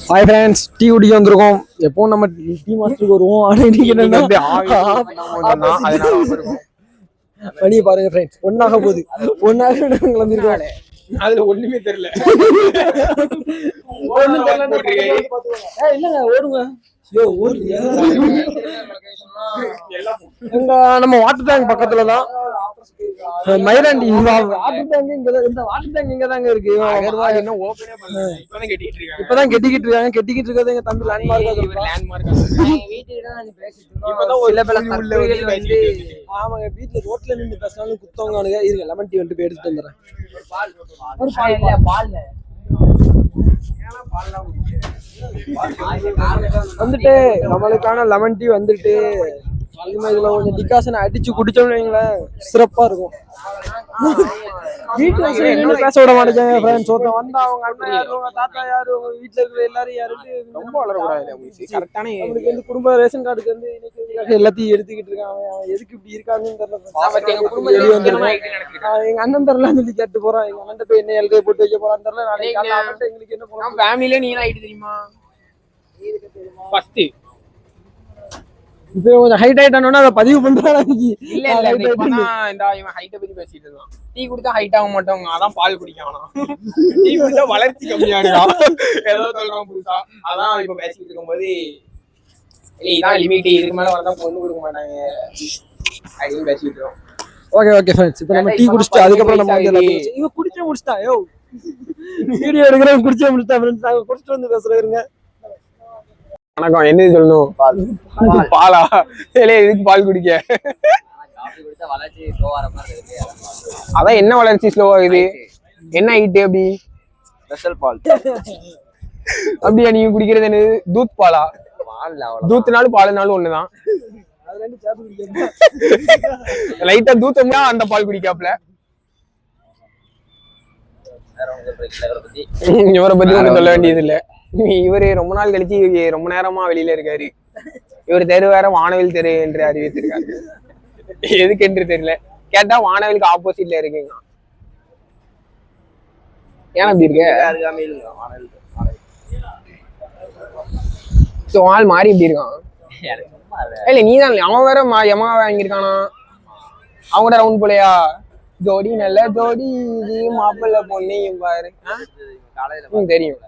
Hi friends, tea குடிக்க வந்திருக்கோம். எப்பவும் நம்ம டீ மாஸ்டருக்கு வருவோம். ஆனால் இன்னைக்கு என்னன்னா பணியை பாருங்க ஃப்ரெண்ட்ஸ், ஒன்னாக போகுது. ஒன்னாக கிளம்பிருக்கோம். அதுல ஒண்ணுமே தெரியல. இல்லங்க ஓடுங்க. நம்ம வாட்டர் டேங்க் பக்கத்துலதான் மயிலாண்டி வாட்டர் டேங்க். இந்த வாட்டர் டேங்க் இங்க தாங்க இருக்கு. இப்பதான் கெட்டிக்கிட்டு இருக்காங்க. கெட்டிக்கிட்டு இருக்கிறது எங்க தம்பி லேண்ட்மார்க். ஆமாங்க, வீட்டுல ரோட்ல நின்று பேசினாலும் குத்தவங்க இருங்க. லெமன் டீ வந்துட்டு எடுத்துட்டு வந்துடுறேன். வந்துட்டு நம்மளுக்கான லெமன் டீ வந்துட்டு இதுல கொஞ்சம் டிகாஷன் அடிச்சு குடிச்சோம்னு வைங்களேன், சிறப்பா இருக்கும். வீட்டுல பேச விட மாட்டேங்க ஃப்ரெண்ட்ஸ். ஒருத்தன் வந்தா அவங்க அண்ணன் யாரு, உங்க தாத்தா யாரு, உங்க வீட்டுல இருக்கிற எல்லாரும் யாருன்னு ரொம்ப வளரக்கூடாது. அவங்களுக்கு வந்து குடும்ப ரேஷன் கார்டுக்கு வந்து எல்லாத்தையும் எடுத்துக்கிட்டு இருக்காங்க. அவன் எதுக்கு இப்படி இருக்காங்கன்னு தெரியல. எங்க அண்ணன் தெரியலாம் சொல்லி கேட்டு போறான். எங்க அண்ணன் போய் என்ன எழுத போட்டு வைக்க போறான்னு தெரியல. நாளைக்கு எங்களுக்கு என்ன போறோம் ஃபேமிலில நீ ஆயிட்டு தெரியுமா? ஃபர்ஸ்ட் இப்போ கொஞ்சம் ஹைட் ஆயிட்டானோன்னா அதை பதிவு பண்றாங்க. இல்ல இந்த இவன் ஹைட்டை பத்தி பேசிட்டு இருக்கான். டீ குடிச்சா ஹைட் ஆக மாட்டோங்க, அதான் பால் குடிக்கணும். டீ குடிச்சா வளர்ச்சி கம்மியாடுதா ஏதோ சொல்றான் புதுசா. அதான் இப்ப பேசிட்டு இருக்கும்போது இதான் லிமிட், இதுக்கு மேல வந்தா பொண்ணு கொடுக்க மாட்டாங்க அப்படின்னு பேசிட்டு இருக்கோம். ஓகே ஃப்ரெண்ட்ஸ், இப்போ நம்ம டீ குடிச்சிட்டு அதுக்கப்புறம் நம்ம வந்து இவன் குடிச்சே முடிச்சிட்டா. வீடியோ எடுக்கிறவங்க குடிச்சே முடிச்சிட்டா ஃப்ரெண்ட்ஸ். நாங்க குடிச்சிட்டு வந்து பேசுறேங்க. வணக்கம், என்ன சொல்லணும்? பாலா? எதுக்கு பால் குடிக்க? அதான் என்ன வளர்ச்சி ஸ்லோவா இது? என்ன ஹைட்? அப்படி ஸ்பெஷல் பால் அப்படியா? நீங்க குடிக்கிறது என்ன? தூத் பாலா? தூத்துனாலும் பாலுனாலும் ஒண்ணுதான். லைட்டா தூத்தம்னா அந்த பால் குடிக்காப்ல. இவரை பத்தி ஒண்ணு சொல்ல வேண்டியது இல்ல. இவரு ரொம்ப நாள் கழிச்சு ரொம்ப நேரமா வெளியில இருக்காரு. இவர் தெரு வேற வானவில் தெரு என்று அறிவித்திருக்காரு. எதுக்கு என்று தெரியல. கேட்டா வானவிலுக்கு ஆப்போசிட்ல இருக்குங்க. ஏன் அப்படி இருக்க? ஆள் மாறி இப்படி இருக்கான். இல்ல நீதான், அவன் வேற எமா வாங்கியிருக்கானா? அவங்க கூட ரவுண்ட் போலையா? ஜோடி நல்ல ஜோடி, மாப்பிள்ள பொண்ணையும் பாரு தெரியும்.